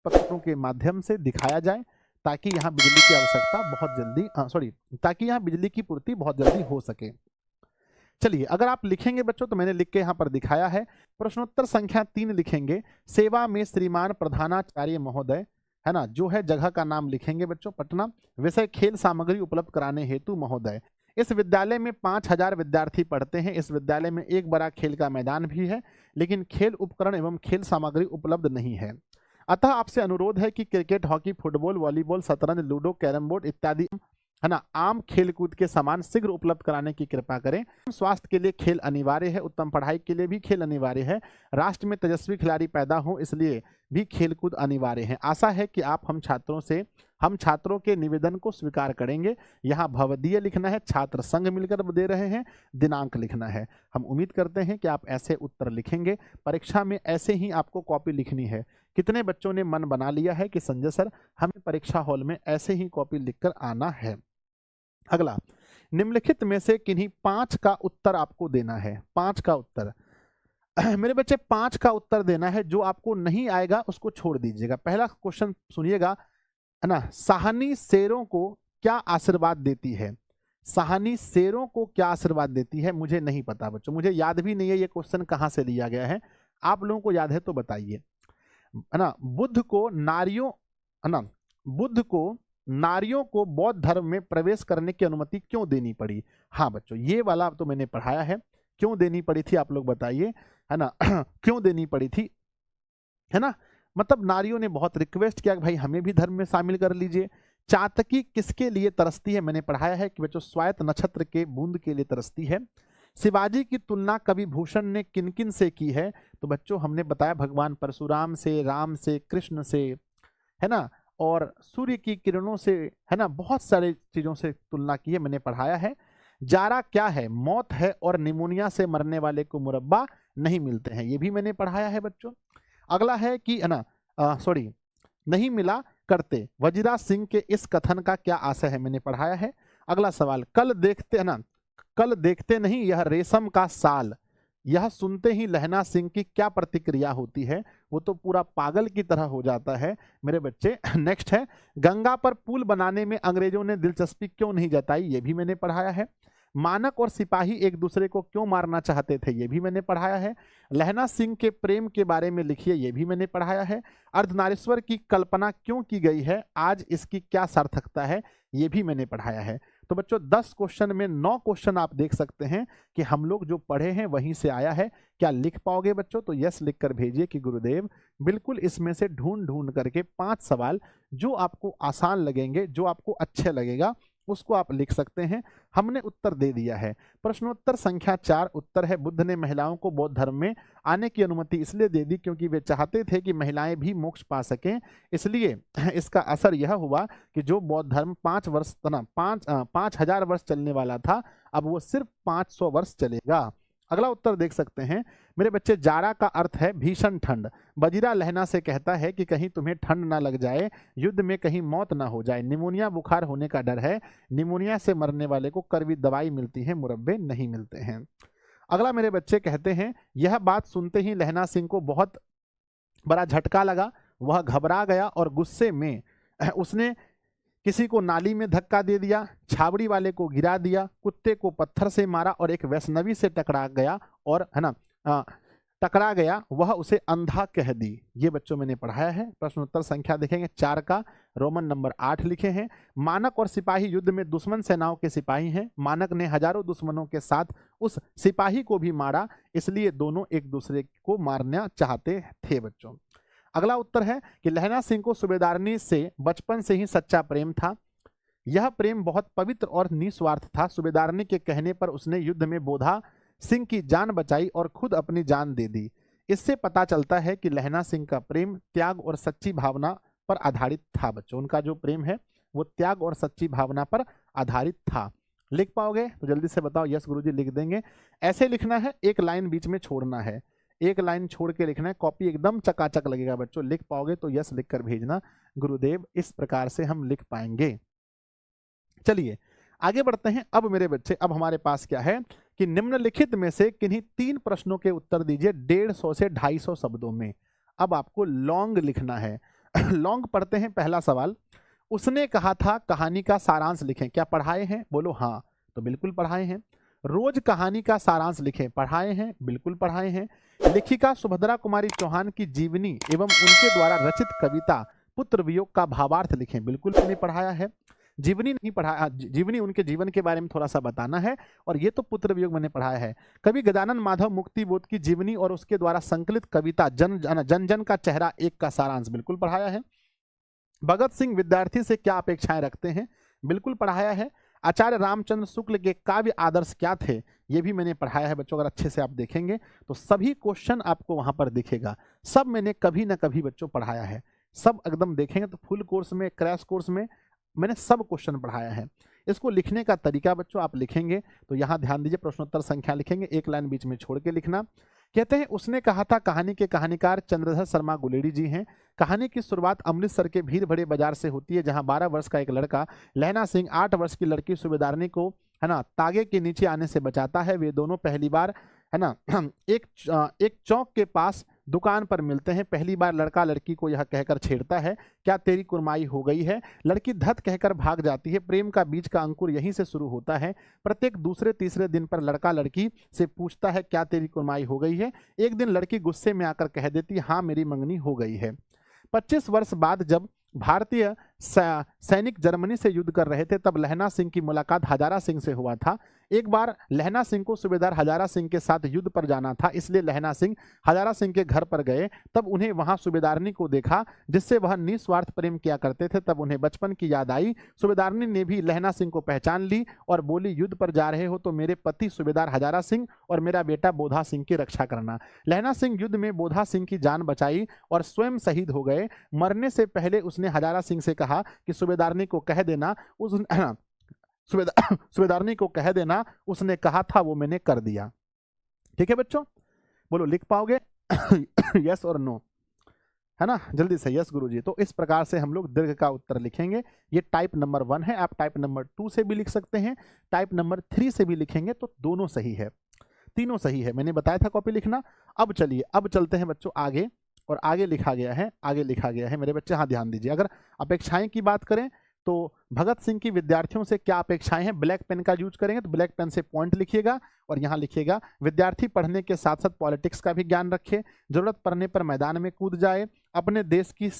उपकरणों के माध्यम से दिखाया जाए ताकि यहाँ बिजली की आवश्यकता बहुत जल्दी ताकि यहाँ बिजली की पूर्ति बहुत जल्दी हो सके। चलिए, अगर आप लिखेंगे बच्चों तो मैंने लिख के यहाँ पर दिखाया है। प्रश्नोत्तर संख्या 3 लिखेंगे, सेवा में श्रीमान प्रधानाचार्य महोदय, है ना, जो है जगह का नाम लिखेंगे बच्चों, पटना। विषय खेल सामग्री उपलब्ध कराने हेतु महोदय। इस विद्यालय में 5000 विद्यार्थी पढ़ते हैं। इस विद्यालय में एक बड़ा खेल का मैदान भी है, लेकिन खेल उपकरण एवं खेल सामग्री उपलब्ध नहीं है। अतः आपसे अनुरोध है कि क्रिकेट, हॉकी, फुटबॉल, वॉलीबॉल, शतरंज, लूडो, कैरम बोर्ड इत्यादि, है ना, आम खेल कूद के सामान शीघ्र उपलब्ध कराने की कृपा करें। स्वास्थ्य के लिए खेल अनिवार्य है, उत्तम पढ़ाई के लिए भी खेल अनिवार्य है, राष्ट्र में तेजस्वी खिलाड़ी पैदा हो इसलिए भी खेल कूद अनिवार्य है। आशा है कि आप हम छात्रों के निवेदन को स्वीकार करेंगे। यहाँ भवदीय लिखना है, छात्र संघ मिलकर दे रहे हैं, दिनांक लिखना है। हम उम्मीद करते हैं कि आप ऐसे उत्तर लिखेंगे। परीक्षा में ऐसे ही आपको कॉपी लिखनी है। कितने बच्चों ने मन बना लिया है कि संजय सर हमें परीक्षा हॉल में ऐसे ही कॉपी लिखकर आना है? अगला, निम्नलिखित में से किन्हीं 5 का उत्तर आपको देना है। 5 का उत्तर मेरे बच्चे 5 का उत्तर देना है। जो आपको नहीं आएगा उसको छोड़ दीजिएगा। पहला क्वेश्चन सुनिएगा, है ना, साहनी शेरों को क्या आशीर्वाद देती है? साहनी शेरों को क्या आशीर्वाद देती है? मुझे नहीं पता बच्चों, मुझे याद भी नहीं है ये क्वेश्चन कहाँ से लिया गया है। आप लोगों को याद है तो बताइए, है ना। बुद्ध को नारियों को बौद्ध धर्म में प्रवेश करने की अनुमति क्यों देनी पड़ी? हाँ बच्चों, ये वाला तो मैंने पढ़ाया है। क्यों देनी पड़ी थी आप लोग बताइए, है ना। क्यों देनी पड़ी थी, है ना। मतलब नारियों ने बहुत रिक्वेस्ट किया कि भाई हमें भी धर्म में शामिल कर लीजिए। चातकी किसके लिए तरसती है? मैंने पढ़ाया है कि बच्चों स्वायत्त नक्षत्र के बूंद के लिए तरसती है। शिवाजी की तुलना कवि भूषण ने किन किन से की है? तो बच्चों हमने बताया भगवान परशुराम से, राम से, कृष्ण से, है ना, और सूर्य की किरणों से, है ना, बहुत सारे चीजों से तुलना की है, मैंने पढ़ाया है। जारा क्या है? मौत है, और निमोनिया से मरने वाले को मुरब्बा नहीं मिलते हैं, ये भी मैंने पढ़ाया है बच्चों। अगला है कि, है ना, नहीं मिला करते, वजीरा सिंह के इस कथन का क्या आशय है? मैंने पढ़ाया है। अगला सवाल, कल देखते नहीं यह रेशम का साल, यह सुनते ही लहना सिंह की क्या प्रतिक्रिया होती है? वो तो पूरा पागल की तरह हो जाता है मेरे बच्चे। नेक्स्ट है, गंगा पर पुल बनाने में अंग्रेजों ने दिलचस्पी क्यों नहीं जताई? ये भी मैंने पढ़ाया है। मानक और सिपाही एक दूसरे को क्यों मारना चाहते थे? ये भी मैंने पढ़ाया है। लहना सिंह के प्रेम के बारे में लिखिए, ये भी मैंने पढ़ाया है। अर्धनारीश्वर की कल्पना क्यों की गई है? आज इसकी क्या सार्थकता है? ये भी मैंने पढ़ाया है। तो बच्चों 10 क्वेश्चन में 9 क्वेश्चन आप देख सकते हैं कि हम लोग जो पढ़े हैं वहीं से आया है। क्या लिख पाओगे बच्चों? तो यस लिख कर भेजिए कि गुरुदेव बिल्कुल इसमें से ढूंढ ढूंढ करके 5 सवाल जो आपको आसान लगेंगे, जो आपको अच्छे लगेगा, उसको आप लिख सकते हैं। हमने उत्तर दे दिया है। प्रश्नोत्तर संख्या 4 उत्तर है, बुद्ध ने महिलाओं को बौद्ध धर्म में आने की अनुमति इसलिए दे दी क्योंकि वे चाहते थे कि महिलाएं भी मोक्ष पा सकें। इसलिए इसका असर यह हुआ कि जो बौद्ध धर्म 5000 वर्ष चलने वाला था, अब वो सिर्फ 500 वर्ष चलेगा। अगला उत्तर देख सकते हैं मेरे बच्चे, जारा का अर्थ है भीषण ठंड। बजीरा लहना से कहता है कि कहीं तुम्हें ठंड ना लग जाए, युद्ध में कहीं मौत ना हो जाए। निमोनिया बुखार होने का डर है, निमोनिया से मरने वाले को कड़वी दवाई मिलती है, मुरब्बे नहीं मिलते हैं। अगला मेरे बच्चे कहते हैं, यह बात सुनते ही लहना सिंह को बहुत बड़ा झटका लगा। वह घबरा गया और गुस्से में उसने किसी को नाली में धक्का दे दिया, छावड़ी वाले को गिरा दिया, कुत्ते को पत्थर से मारा और एक वैष्णवी से टकरा गया, और है ना टकरा गया, वह उसे अंधा कह दी। ये बच्चों मैंने पढ़ाया है। प्रश्नोत्तर संख्या देखेंगे 4 का रोमन नंबर 8 लिखे हैं। मानक और सिपाही युद्ध में दुश्मन सेनाओं के सिपाही हैं। मानक ने हजारों दुश्मनों के साथ उस सिपाही को भी मारा, इसलिए दोनों एक दूसरे को मारना चाहते थे बच्चों। अगला उत्तर है कि लहना सिंह को सूबेदारनी से बचपन से ही सच्चा प्रेम था। यह प्रेम बहुत पवित्र और निस्वार्थ था। सूबेदारनी के कहने पर उसने युद्ध में बोधा सिंह की जान बचाई और खुद अपनी जान दे दी। इससे पता चलता है कि लहना सिंह का प्रेम त्याग और सच्ची भावना पर आधारित था बच्चों। उनका जो प्रेम है वो त्याग और सच्ची भावना पर आधारित था। लिख पाओगे तो जल्दी से बताओ। यस गुरुजी लिख देंगे। ऐसे लिखना है, एक लाइन बीच में छोड़ना है, एक लाइन छोड़ के लिखना है। कॉपी एकदम चकाचक लगेगा बच्चों। लिख पाओगे तो यस लिख कर भेजना, गुरुदेव इस प्रकार से हम लिख पाएंगे। चलिए आगे बढ़ते हैं। अब मेरे बच्चे, अब हमारे पास क्या है कि निम्नलिखित में से किन्हीं 3 प्रश्नों के उत्तर दीजिए 150 से 250 शब्दों में। अब आपको लॉन्ग लिखना है लॉन्ग पढ़ते हैं। पहला सवाल, उसने कहा था कहानी का सारांश लिखें, क्या पढ़ाए हैं? बोलो हाँ, तो बिल्कुल पढ़ाए हैं। रोज कहानी का सारांश लिखें, पढ़ाए हैं, बिल्कुल पढ़ाए हैं। लेखिका सुभद्रा कुमारी चौहान की जीवनी एवं उनके द्वारा रचित कविता पुत्र वियोग का भावार्थ लिखें, बिल्कुल मैंने पढ़ाया है। जीवनी नहीं पढ़ाया, जीवनी उनके जीवन के बारे में थोड़ा सा बताना है, और ये तो पुत्र वियोग मैंने पढ़ाया है। कवि गजानन माधव मुक्तिबोध की जीवनी और उसके द्वारा संकलित कविता जन जन जन का चेहरा एक का सारांश, बिल्कुल पढ़ाया है। भगत सिंह विद्यार्थी से क्या अपेक्षाएं रखते हैं, बिल्कुल पढ़ाया है। आचार्य रामचंद्र शुक्ल के काव्य आदर्श क्या थे, ये भी मैंने पढ़ाया है बच्चों। अगर अच्छे से आप देखेंगे तो सभी क्वेश्चन आपको वहां पर दिखेगा, सब मैंने कभी ना कभी बच्चों पढ़ाया है, सब एकदम देखेंगे तो फुल कोर्स में, क्रैश कोर्स में मैंने सब क्वेश्चन पढ़ाया है। इसको लिखने का तरीका बच्चों आप लिखेंगे तो यहाँ ध्यान दीजिए, प्रश्नोत्तर संख्या लिखेंगे, एक लाइन बीच में छोड़ के लिखना। कहते हैं उसने कहा था कहानी के कहानीकार चंद्रधर शर्मा गुलेरी जी हैं। कहानी की शुरुआत अमृतसर के भीड़ भरे बाजार से होती है, जहां 12 वर्ष का एक लड़का लहना सिंह 8 वर्ष की लड़की सूबेदारनी को, है ना, तागे के नीचे आने से बचाता है। वे दोनों पहली बार, है ना, एक चौक के पास दुकान पर मिलते हैं। पहली बार लड़का लड़की को यह कहकर छेड़ता है, क्या तेरी कुरमाई हो गई है? लड़की धत कहकर भाग जाती है। प्रेम का बीज का अंकुर यहीं से शुरू होता है। प्रत्येक दूसरे तीसरे दिन पर लड़का लड़की से पूछता है, क्या तेरी कुरमाई हो गई है? एक दिन लड़की गुस्से में आकर कह देती, हाँ मेरी मंगनी हो गई है। 25 वर्ष बाद जब भारतीय सैनिक जर्मनी से युद्ध कर रहे थे, तब लहना सिंह की मुलाकात हजारा सिंह से हुआ था। एक बार लहना सिंह को सूबेदार हजारा सिंह के साथ युद्ध पर जाना था, इसलिए लहना सिंह हजारा सिंह के घर पर गए। तब उन्हें वहां सूबेदारनी को देखा, जिससे वह निस्वार्थ प्रेम किया करते थे। तब उन्हें बचपन की याद आई। सूबेदारनी ने भी लहना सिंह को पहचान ली और बोली, युद्ध पर जा रहे हो तो मेरे पति सूबेदार हजारा सिंह और मेरा बेटा बोधा सिंह की रक्षा करना। लहना सिंह युद्ध में बोधा सिंह की जान बचाई और स्वयं शहीद हो गए। मरने से पहले उसने हजारा सिंह से कहा कि सूबेदारनी को कह देना, सूबेदारनी को कह देना उसने कहा था वो मैंने कर दिया। ठीक है बच्चों, बोलो लिख पाओगे? यस और नो, है ना, जल्दी से यस गुरुजी। तो इस प्रकार से हम लोग दीर्घ का उत्तर लिखेंगे। ये टाइप नंबर 1 है, आप टाइप नंबर 2 से भी लिख सकते हैं, टाइप नंबर 3 से भी लिखेंगे तो दोनों सही है, तीनों सही है, मैंने बताया था कॉपी लिखना। अब चलिए, अब चलते हैं बच्चों आगे, और आगे लिखा गया है, आगे लिखा गया है मेरे बच्चे, हाँ ध्यान दीजिए। अगर अपेक्षाएं की बात करें तो भगत सिंह की विद्यार्थियों से क्या अपेक्षाएं हैं, ब्लैक पेन का यूज करेंगे तो ब्लैक पेन से पॉइंट लिखिएगा और यहाँ लिखिएगा, विद्यार्थी पढ़ने के साथ साथ पॉलिटिक्स का भी ज्ञान रखे, जरूरत पड़ने पर मैदान में कूद जाए, अपने देश की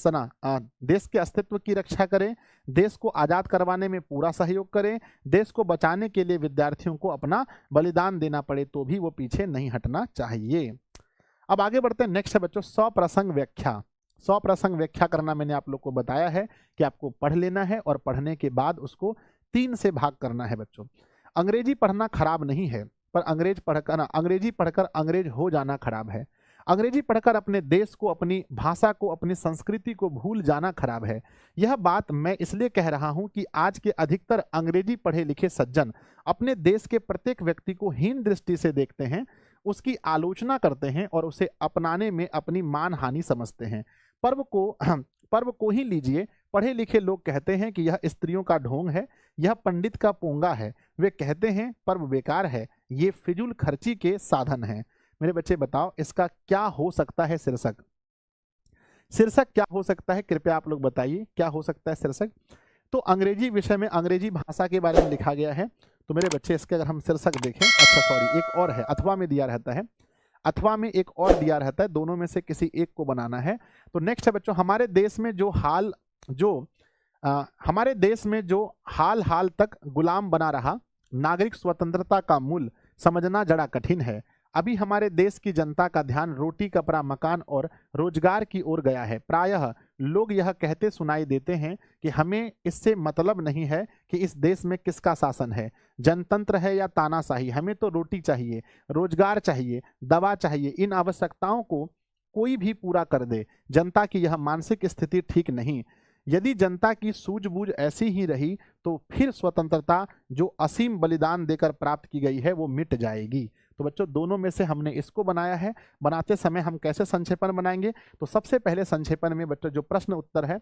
देश के अस्तित्व की रक्षा करें, देश को आज़ाद करवाने में पूरा सहयोग करें, देश को बचाने के लिए विद्यार्थियों को अपना बलिदान देना पड़े तो भी वो पीछे नहीं हटना चाहिए। अब आगे बढ़ते हैं, नेक्स्ट है बच्चों स्वप्रसंग व्याख्या। स्वप्रसंग व्याख्या करना मैंने आप लोग को बताया है कि आपको पढ़ लेना है और पढ़ने के बाद उसको 3 से भाग करना है बच्चों। अंग्रेजी पढ़ना खराब नहीं है, पर अंग्रेजी पढ़कर अंग्रेज हो जाना खराब है। अंग्रेजी पढ़कर अपने देश को, अपनी भाषा को, अपनी संस्कृति को भूल जाना खराब है। यह बात मैं इसलिए कह रहा हूं कि आज के अधिकतर अंग्रेजी पढ़े लिखे सज्जन अपने देश के प्रत्येक व्यक्ति को हीन दृष्टि से देखते हैं, उसकी आलोचना करते हैं और उसे अपनाने में अपनी मान हानि समझते हैं। पर्व को ही लीजिए, पढ़े लिखे लोग कहते हैं कि यह स्त्रियों का ढोंग है, यह पंडित का पोंगा है। वे कहते हैं पर्व बेकार है, ये फिजूल खर्ची के साधन हैं। मेरे बच्चे बताओ इसका क्या हो सकता है शीर्षक? शीर्षक क्या हो सकता है, कृपया आप लोग बताइए क्या हो सकता है शीर्षक? तो अंग्रेजी विषय में अंग्रेजी भाषा के बारे में लिखा गया है, तो मेरे बच्चे इसके अगर हम शीर्षक देखें, अच्छा सॉरी एक और है, अथवा में दिया रहता है, अथवा में एक और दिया रहता है, दोनों में से किसी एक को बनाना है। तो नेक्स्ट है बच्चों, हमारे देश में जो हाल हाल तक गुलाम बना रहा, नागरिक स्वतंत्रता का मूल समझना जरा कठिन है। अभी हमारे देश की जनता का ध्यान रोटी, कपड़ा, मकान और रोजगार की ओर गया है। प्रायः लोग यह कहते सुनाई देते हैं कि हमें इससे मतलब नहीं है कि इस देश में किसका शासन है, जनतंत्र है या तानाशाही, हमें तो रोटी चाहिए, रोजगार चाहिए, दवा चाहिए। इन आवश्यकताओं को कोई भी पूरा कर दे। जनता की यह मानसिक स्थिति ठीक नहीं। यदि जनता की सूझबूझ ऐसी ही रही तो फिर स्वतंत्रता जो असीम बलिदान देकर प्राप्त की गई है वो मिट जाएगी। तो बच्चों दोनों में से हमने इसको बनाया है। बनाते समय हम कैसे संक्षेपण बनाएंगे? तो सबसे पहले संक्षेपण में बच्चों जो प्रश्न उत्तर है,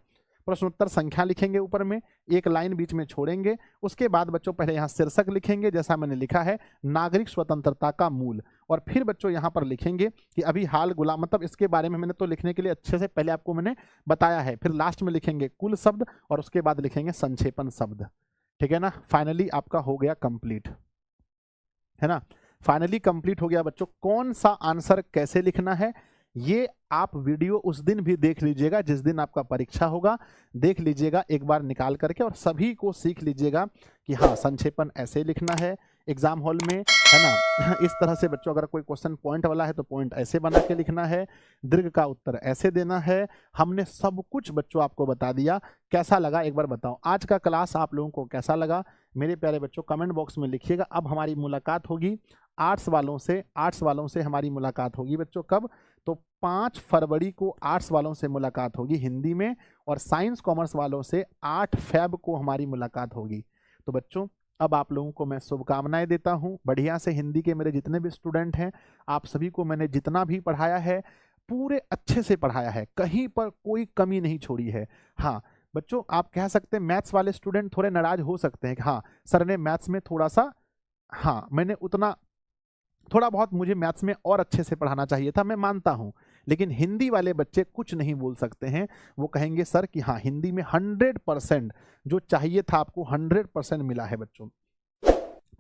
प्रश्नोत्तर संख्या लिखेंगे ऊपर में, एक लाइन बीच में छोड़ेंगे। उसके बाद बच्चों पहले यहाँ शीर्षक लिखेंगे जैसा मैंने लिखा है, नागरिक स्वतंत्रता का मूल। और फिर बच्चों यहाँ पर लिखेंगे कि अभी हाल गुलाम, मतलब इसके बारे में मैंने तो लिखने के लिए अच्छे से पहले आपको मैंने बताया है। फिर लास्ट में लिखेंगे कुल शब्द और उसके बाद लिखेंगे संक्षेपण शब्द। ठीक है ना, फाइनली आपका हो गया कंप्लीट, है ना, फाइनली कंप्लीट हो गया बच्चों। कौन सा आंसर कैसे लिखना है ये आप वीडियो उस दिन भी देख लीजिएगा जिस दिन आपका परीक्षा होगा, देख लीजिएगा एक बार निकाल करके, और सभी को सीख लीजिएगा कि हाँ संक्षेपण ऐसे लिखना है एग्जाम हॉल में, है ना। इस तरह से बच्चों अगर कोई क्वेश्चन पॉइंट वाला है तो पॉइंट ऐसे बना के लिखना है, दीर्घ का उत्तर ऐसे देना है। हमने सब कुछ बच्चों आपको बता दिया। कैसा लगा एक बार बताओ, आज का क्लास आप लोगों को कैसा लगा मेरे प्यारे बच्चों, कमेंट बॉक्स में लिखिएगा। अब हमारी मुलाकात होगी आर्ट्स वालों से हमारी मुलाकात होगी बच्चों, कब, तो 5 फरवरी को आर्ट्स वालों से मुलाकात होगी हिंदी में, और साइंस कॉमर्स वालों से 8 फेब को हमारी मुलाकात होगी। तो बच्चों अब आप लोगों को मैं शुभकामनाएं देता हूं, बढ़िया से हिंदी के मेरे जितने भी स्टूडेंट हैं, आप सभी को मैंने जितना भी पढ़ाया है पूरे अच्छे से पढ़ाया है, कहीं पर कोई कमी नहीं छोड़ी है। हाँ बच्चों आप कह सकते हैं मैथ्स वाले स्टूडेंट थोड़े नाराज हो सकते हैं कि हाँ सर ने मैथ्स में थोड़ा सा, हाँ मैंने उतना थोड़ा बहुत मुझे मैथ्स में और अच्छे से पढ़ाना चाहिए था, मैं मानता हूं। लेकिन हिंदी वाले बच्चे कुछ नहीं बोल सकते हैं, वो कहेंगे सर कि हाँ हिंदी में 100% जो चाहिए था आपको 100% मिला है बच्चों,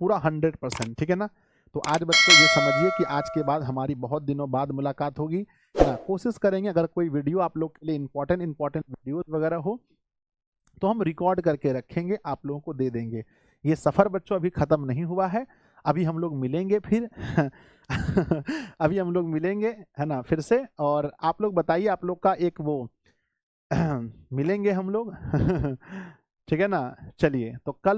पूरा 100%। ठीक है ना, तो आज बच्चों ये समझिए कि आज के बाद हमारी बहुत दिनों बाद मुलाकात होगी, है ना। कोशिश करेंगे अगर कोई वीडियो आप लोग के लिए इंपॉर्टेंट वीडियोज वगैरह हो तो हम रिकॉर्ड करके रखेंगे, आप लोगों को दे देंगे। ये सफ़र बच्चों अभी ख़त्म नहीं हुआ है, अभी हम लोग मिलेंगे फिर अभी हम लोग मिलेंगे, है ना, फिर से। और आप लोग बताइए आप लोग का एक वो मिलेंगे हम लोग ठीक है ना, चलिए तो कल